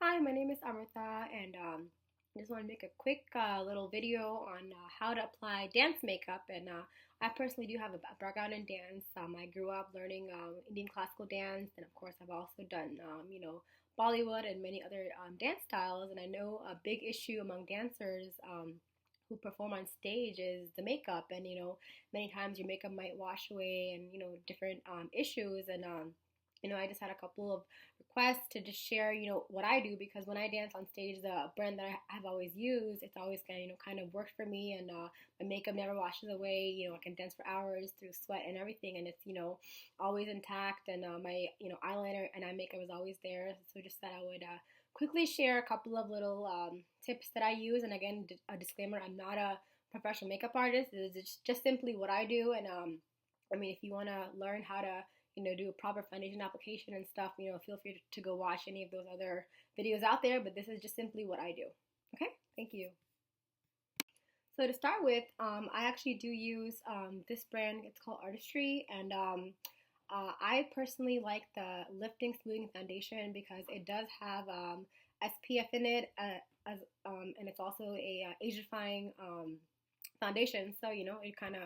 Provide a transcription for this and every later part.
Hi, my name is Amrita, and I just want to make a quick little video on how to apply dance makeup. And I personally do have a background in dance. I grew up learning Indian classical dance, and of course, I've also done, Bollywood and many other dance styles. And I know a big issue among dancers who perform on stage is the makeup. And many times your makeup might wash away, and different issues. And I just had a couple of requests to just share, what I do, because when I dance on stage, the brand that I have always used, it's always kind of worked for me, and my makeup never washes away. I can dance for hours through sweat and everything, and it's always intact, and my eyeliner and eye makeup is always there. So just that I would quickly share a couple of little tips that I use, and again, a disclaimer: I'm not a professional makeup artist. It's just simply what I do, and I mean, if you want to learn how to do a proper foundation application and stuff, feel free to go watch any of those other videos out there, but this is just simply what I do. Okay, thank you. So to start with, I actually do use this brand. It's called Artistry, and I personally like the lifting smoothing foundation because it does have SPF in it, and it's also a age-defying foundation. So it kind of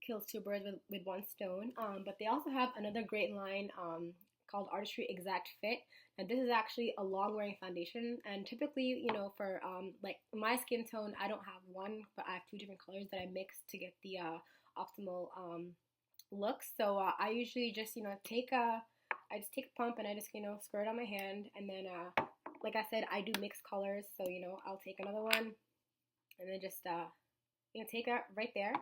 kills two birds with one stone. But they also have another great line called Artistry Exact Fit. And this is actually a long wearing foundation. And typically, for like my skin tone, I don't have one, but I have two different colors that I mix to get the optimal look. So I usually just I just take a pump and I just squirt it on my hand, and then like I said, I do mixed colors. So I'll take another one and then just take it right there.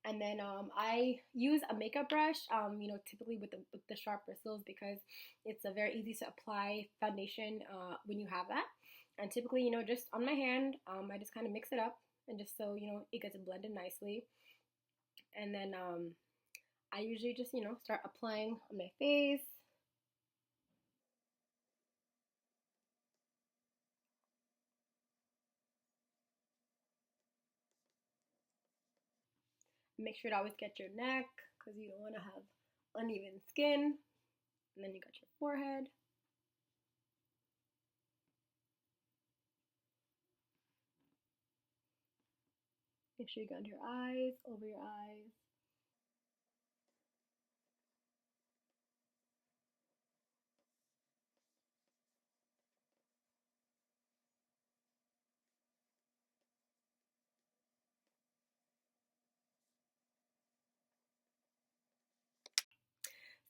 And then I use a makeup brush, typically with the sharp bristles, because it's a very easy to apply foundation when you have that. And typically, just on my hand, I just kind of mix it up, and just so it gets blended nicely. And then I usually just start applying on my face. Make sure to always get your neck, because you don't want to have uneven skin. And then you got your forehead. Make sure you go under your eyes, over your eyes.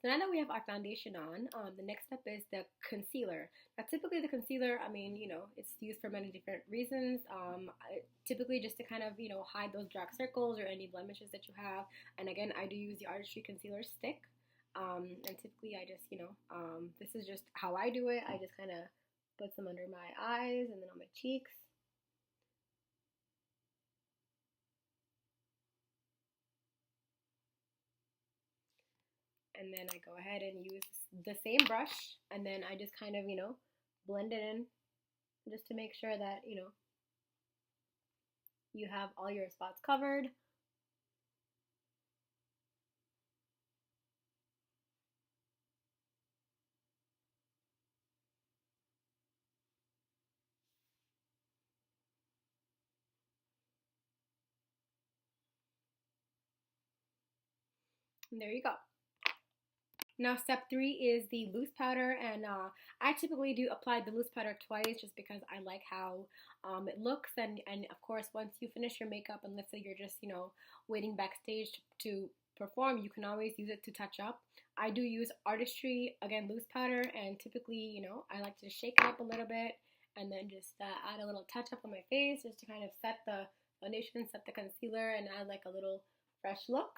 So now that we have our foundation on, the next step is the concealer. Now, typically the concealer, I mean, it's used for many different reasons. Typically just to kind of, hide those dark circles or any blemishes that you have. And again, I do use the Artistry Concealer Stick. And typically I just, this is just how I do it. I just kind of put some under my eyes and then on my cheeks. And then I go ahead and use the same brush, and then I just kind of, blend it in just to make sure that, you have all your spots covered. And there you go. Now, step three is the loose powder, and I typically do apply the loose powder twice just because I like how it looks. And of course, once you finish your makeup, and let's say you're just, waiting backstage to perform, you can always use it to touch up. I do use Artistry, again, loose powder, and typically, I like to shake it up a little bit and then just add a little touch up on my face just to kind of set the foundation, set the concealer, and add like a little fresh look.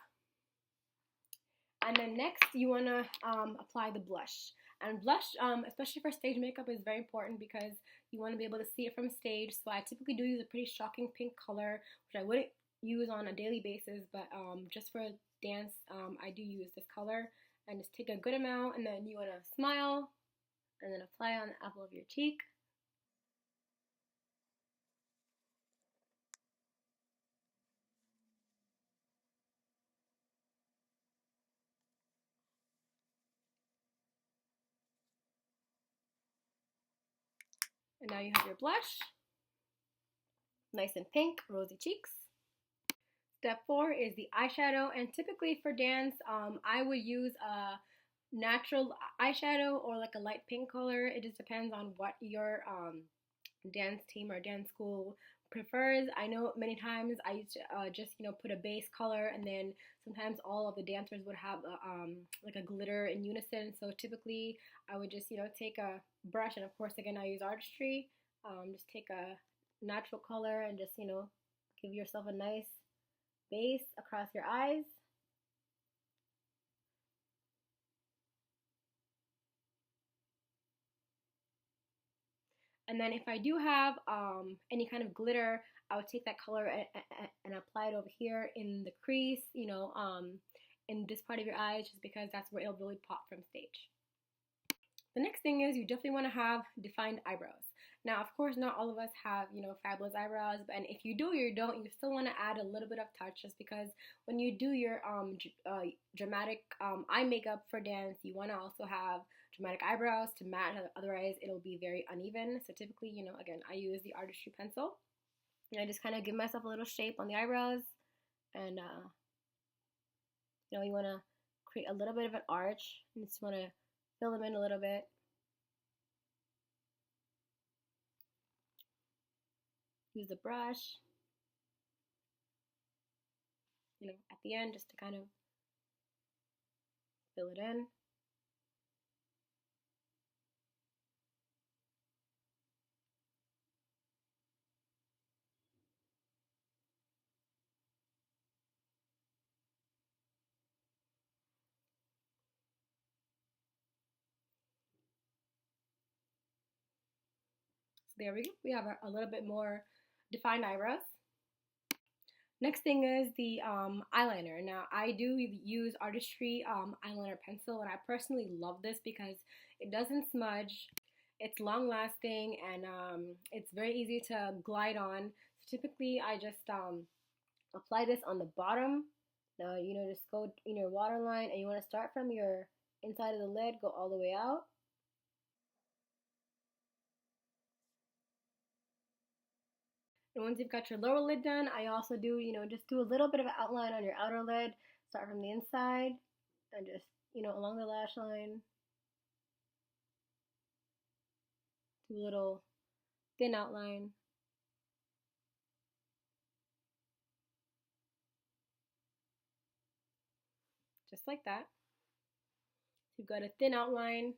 And then next, you want to apply the blush. And blush, especially for stage makeup, is very important because you want to be able to see it from stage. So I typically do use a pretty shocking pink color, which I wouldn't use on a daily basis, but just for dance, I do use this color. And just take a good amount, and then you want to smile, and then apply on the apple of your cheek. And now you have your blush, nice and pink, rosy cheeks. Step 4 is the eyeshadow, and typically for dance, I would use a natural eyeshadow or like a light pink color. It just depends on what your dance team or dance school prefers. I know many times I used to just put a base color, and then sometimes all of the dancers would have like a glitter in unison. So typically I would just take a brush, and of course again I use artistry. Just take a natural color and just give yourself a nice base across your eyes. And then if I do have any kind of glitter, I would take that color and apply it over here in the crease, in this part of your eyes, just because that's where it'll really pop from stage. The next thing is you definitely want to have defined eyebrows. Now, of course, not all of us have, fabulous eyebrows, and if you do or you don't, you still want to add a little bit of touch, just because when you do your dramatic eye makeup for dance, you want to also have dramatic eyebrows to match, otherwise it'll be very uneven. So typically, again, I use the artistry pencil, and I just kind of give myself a little shape on the eyebrows, and you want to create a little bit of an arch, and just want to fill them in a little bit. Use the brush, at the end, just to kind of fill it in. So there we go. We have a little bit more defined eyebrows. Next thing is the eyeliner. Now, I do use artistry eyeliner pencil, and I personally love this because it doesn't smudge, it's long lasting, and it's very easy to glide on. So typically, I just apply this on the bottom. Now, just go in your waterline, and you want to start from your inside of the lid, go all the way out. And once you've got your lower lid done, I also do, just do a little bit of an outline on your outer lid. Start from the inside and just, along the lash line. Do a little thin outline. Just like that. So you've got a thin outline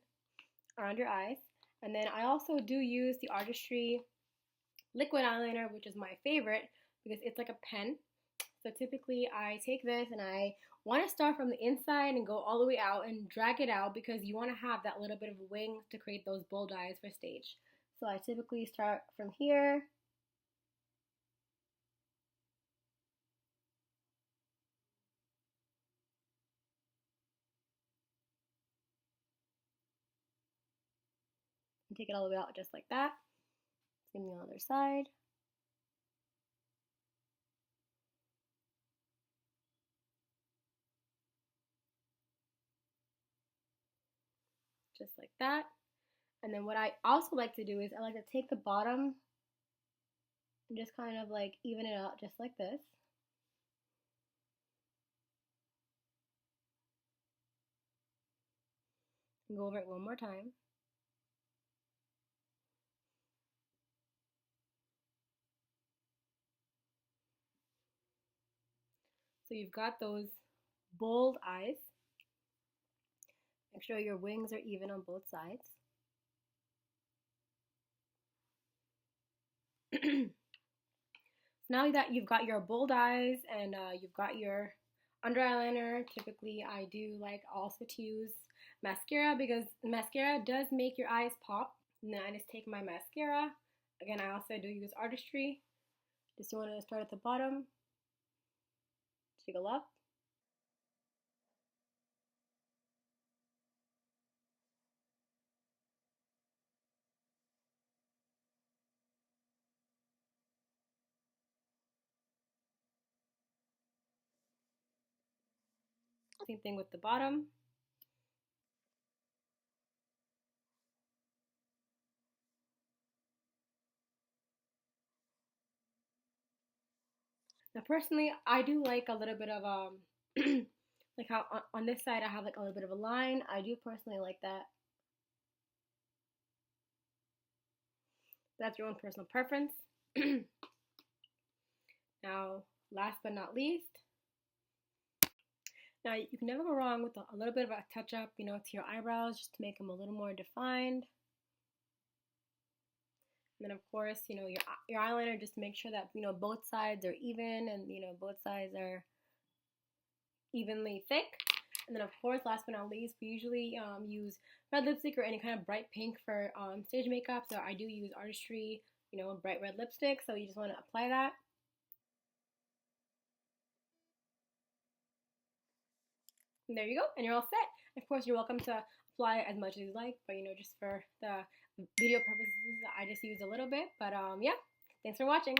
around your eyes. And then I also do use the artistry liquid eyeliner, which is my favorite because it's like a pen. So typically I take this and I want to start from the inside and go all the way out and drag it out, because you want to have that little bit of a wing to create those bold eyes for stage. So I typically start from here. And take it all the way out just like that. Same thing on the other side. Just like that. And then what I also like to do is I like to take the bottom and just kind of like even it out just like this. And go over it one more time. So you've got those bold eyes. Make sure your wings are even on both sides. Now that you've got your bold eyes and you've got your under eyeliner, typically I do like also to use mascara, because mascara does make your eyes pop. And then I just take my mascara. Again, I also do use artistry. Just want to start at the bottom, jiggle up. Same thing with the bottom. Now, personally, I do like a little bit of like how on this side I have like a little bit of a line. I do personally like that. That's your own personal preference. Now, last but not least, now you can never go wrong with a little bit of a touch up, to your eyebrows just to make them a little more defined. And then of course, your eyeliner, just to make sure that, both sides are even and, both sides are evenly thick. And then of course, last but not least, we usually use red lipstick or any kind of bright pink for stage makeup. So I do use Artistry, bright red lipstick. So you just want to apply that. And there you go, and you're all set. Of course, you're welcome to apply as much as you like, but just for the video purposes, I just use a little bit. But yeah, thanks for watching.